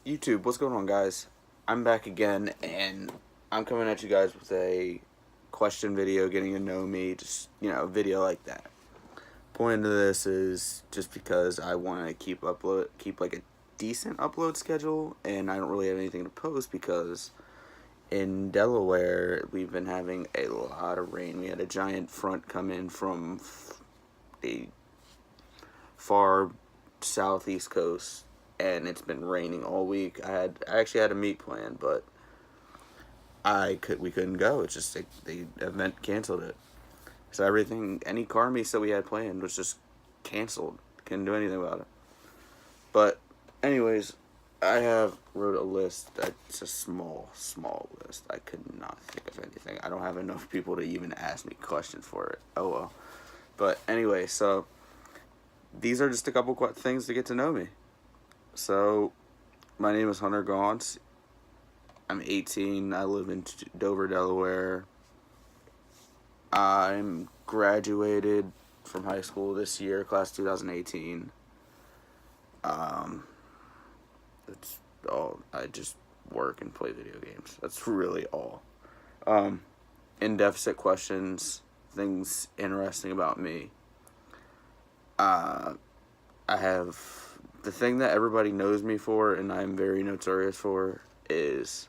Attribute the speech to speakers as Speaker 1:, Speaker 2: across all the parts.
Speaker 1: YouTube, what's going on, guys? I'm back again, and I'm coming at you guys with a question video, getting to know me, just, video like that. Point of this is just because I want to keep like a decent upload schedule, and I don't really have anything to post because in Delaware, we've been having a lot of rain. We had a giant front come in from the far southeast coast, and it's been raining all week. I actually had a meet plan, but we couldn't go. It's just the event canceled it. So any car meets that we had planned was just canceled. Couldn't do anything about it. But anyways, I have wrote a list. It's a small list. I could not think of anything. I don't have enough people to even ask me questions for it. Oh well. But anyway, so these are just a couple things to get to know me. So, my name is Hunter Gaunt. I'm 18. I live in Dover, Delaware. I'm graduated from high school this year, class 2018. That's all. I just work and play video games. That's really all. In-deficit questions, things interesting about me. I have the thing that everybody knows me for, and I'm very notorious for, is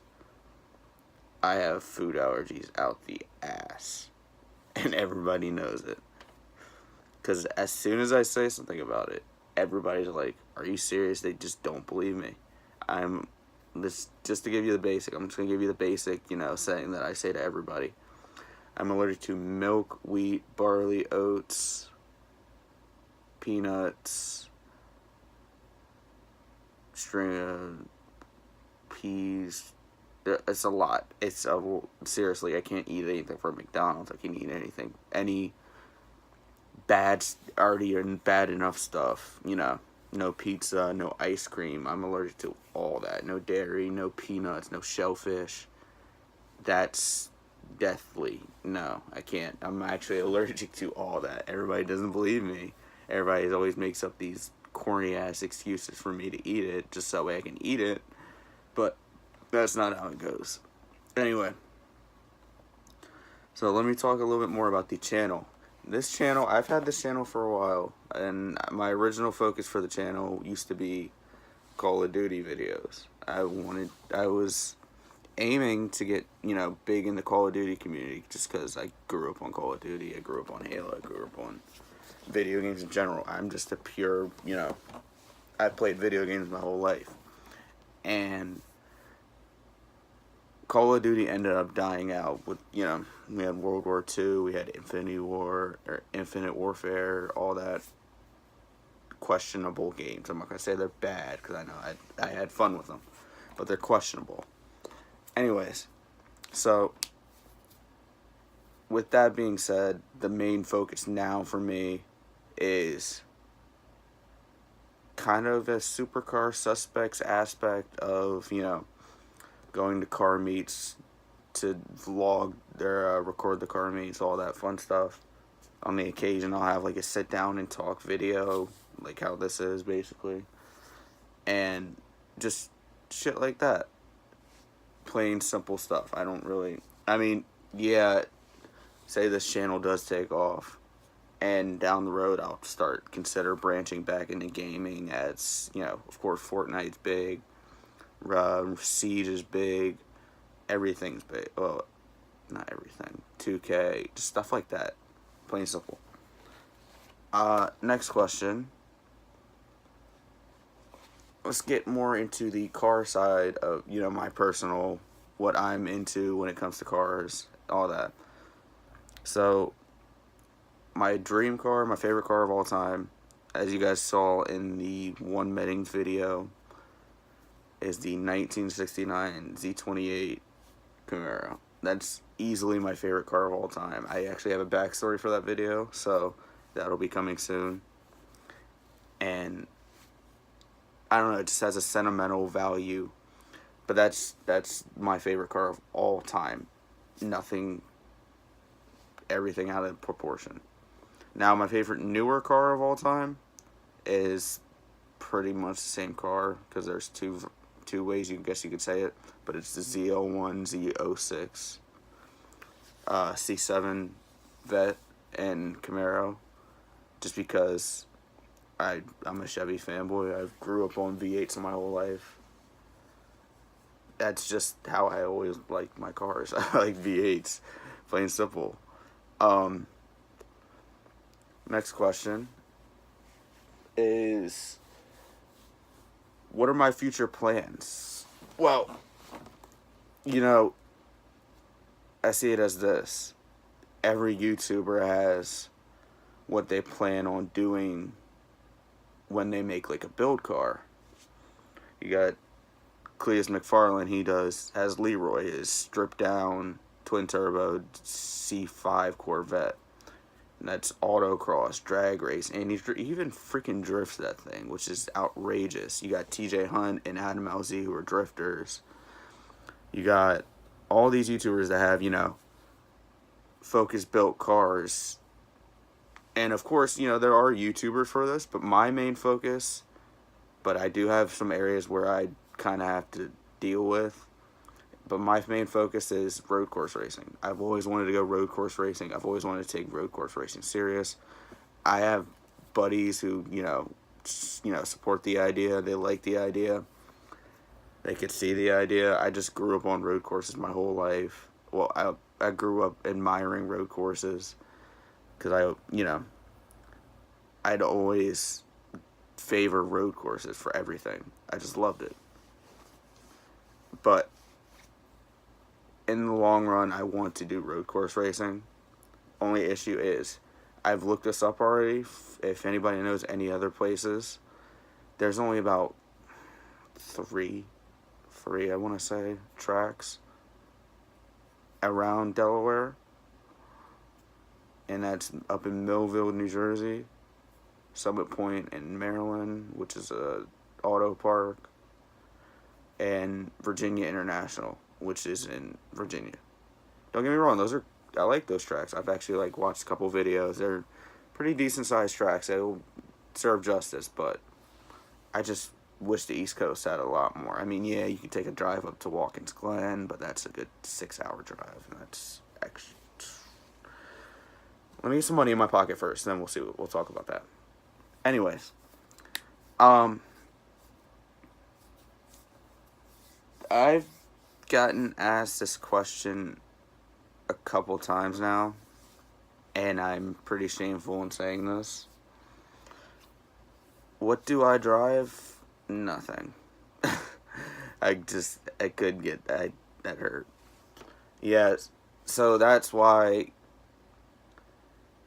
Speaker 1: I have food allergies out the ass, and everybody knows it. Because as soon as I say something about it, everybody's like, "Are you serious?" They just don't believe me. I'm this just to give you the basic. I'm just gonna give you the basic, saying that I say to everybody. I'm allergic to milk, wheat, barley, oats, peanuts, string of peas. It's a lot. Seriously, I can't eat anything from McDonald's. I can't eat anything. Any already bad enough stuff, No pizza, no ice cream. I'm allergic to all that. No dairy, no peanuts, no shellfish. That's deathly. No, I can't. I'm actually allergic to all that. Everybody doesn't believe me. Everybody always makes up these corny ass excuses for me to eat it just so that way I can eat it. But that's not how it goes. Anyway, so let me talk a little bit more about the channel. I've had this channel for a while, and my original focus for the channel used to be Call of Duty videos. I was aiming to get, big in the Call of Duty community just because I grew up on Call of Duty, I grew up on Halo, I grew up on video games in general. I'm just a pure, I've played video games my whole life. And Call of Duty ended up dying out with, we had World War II, we had Infinite Warfare, all that questionable games. I'm not going to say they're bad because I know I had fun with them, but they're questionable. Anyways, so with that being said, the main focus now for me is kind of a supercar suspects aspect of, going to car meets to vlog record the car meets, all that fun stuff. On the occasion, I'll have like a sit down and talk video, like how this is basically, and just shit like that. Plain simple stuff. Yeah, say this channel does take off, and down the road I'll consider branching back into gaming as, of course Fortnite's big, Siege is big, everything's big. Well, not everything. 2K, just stuff like that. Plain simple. Next question. Let's get more into the car side of, my personal, what I'm into when it comes to cars, all that. So, my dream car, my favorite car of all time, as you guys saw in the One Meddings video, is the 1969 Z28 Camaro. That's easily my favorite car of all time. I actually have a backstory for that video, so that'll be coming soon. And I don't know, it just has a sentimental value. But that's my favorite car of all time. Everything out of proportion. Now, my favorite newer car of all time is pretty much the same car, because there's two two ways you guess you could say it, but it's the Z01, Z06, C7 Vet, and Camaro, just because I'm a Chevy fanboy. I grew up on V8s my whole life. That's just how I always liked my cars. I like V8s, plain simple. Next question is, what are my future plans? Well, you know, I see it as this. Every YouTuber has what they plan on doing when they make like a build car. You got Cleus McFarlane, has Leroy, his stripped down twin turbo C5 Corvette. And that's autocross, drag race, and he even freaking drifts that thing, which is outrageous. You got TJ Hunt and Adam LZ, who are drifters. You got all these YouTubers that have, you know, Focus built cars. And of course, you know, there are YouTubers for this, but my main focus, but I do have some areas where I kind of have to deal with. But my main focus is road course racing. I've always wanted to go road course racing. I've always wanted to take road course racing serious. I have buddies who, you know, support the idea. They like the idea. They could see the idea. I just grew up on road courses my whole life. Well, I grew up admiring road courses because I'd always favor road courses for everything. I just loved it. But in the long run, I want to do road course racing. Only issue is, I've looked this up already. If anybody knows any other places, there's only about three, I want to say, tracks around Delaware. And that's up in Millville, New Jersey, Summit Point in Maryland, which is a auto park, and Virginia International, which is in Virginia. Don't get me wrong, I like those tracks. I've actually watched a couple videos. They're pretty decent sized tracks. They will serve justice, but I just wish the East Coast had a lot more. I mean, yeah, you can take a drive up to Watkins Glen, but that's a good 6-hour drive, and that's extra. Let me get some money in my pocket first, then we'll talk about that. Anyways, I've gotten asked this question a couple times now, and I'm pretty shameful in saying this. What do I drive? Nothing. I could get that hurt. Yes, so that's why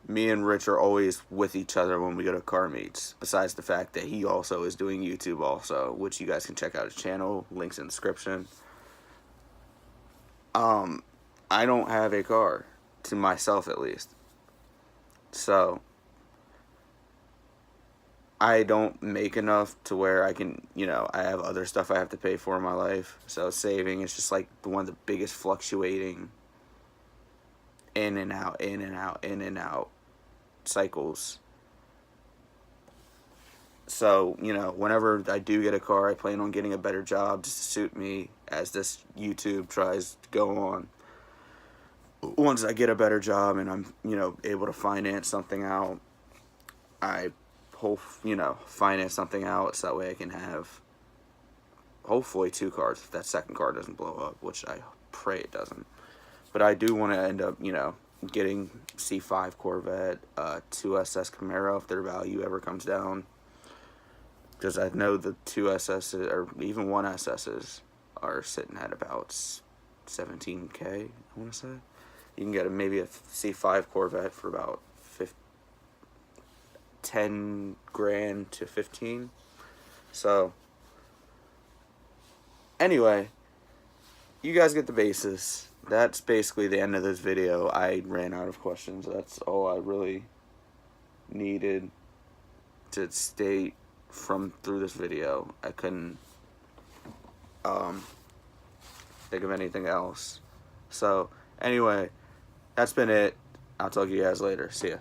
Speaker 1: me and Rich are always with each other when we go to car meets, besides the fact that he also is doing YouTube also, which you guys can check out his channel, links in the description. I don't have a car, to myself at least. So I don't make enough to where I can, I have other stuff I have to pay for in my life. So saving is just one of the biggest fluctuating in and out cycles. So, whenever I do get a car, I plan on getting a better job just to suit me as this YouTube tries to go on. Once I get a better job and I'm, able to finance something out, I hope, finance something out so that way I can have hopefully 2 cars if that second car doesn't blow up, which I pray it doesn't. But I do want to end up, getting C5 Corvette, 2 SS Camaro if their value ever comes down. Because I know the 2 SSs, or even 1 SSs, are sitting at about 17K, I want to say. You can get maybe a C5 Corvette for about 10 grand to 15. So, anyway, you guys get the basis. That's basically the end of this video. I ran out of questions. That's all I really needed to state through this video. I couldn't think of anything else. So, anyway, that's been it. I'll talk to you guys later. See ya.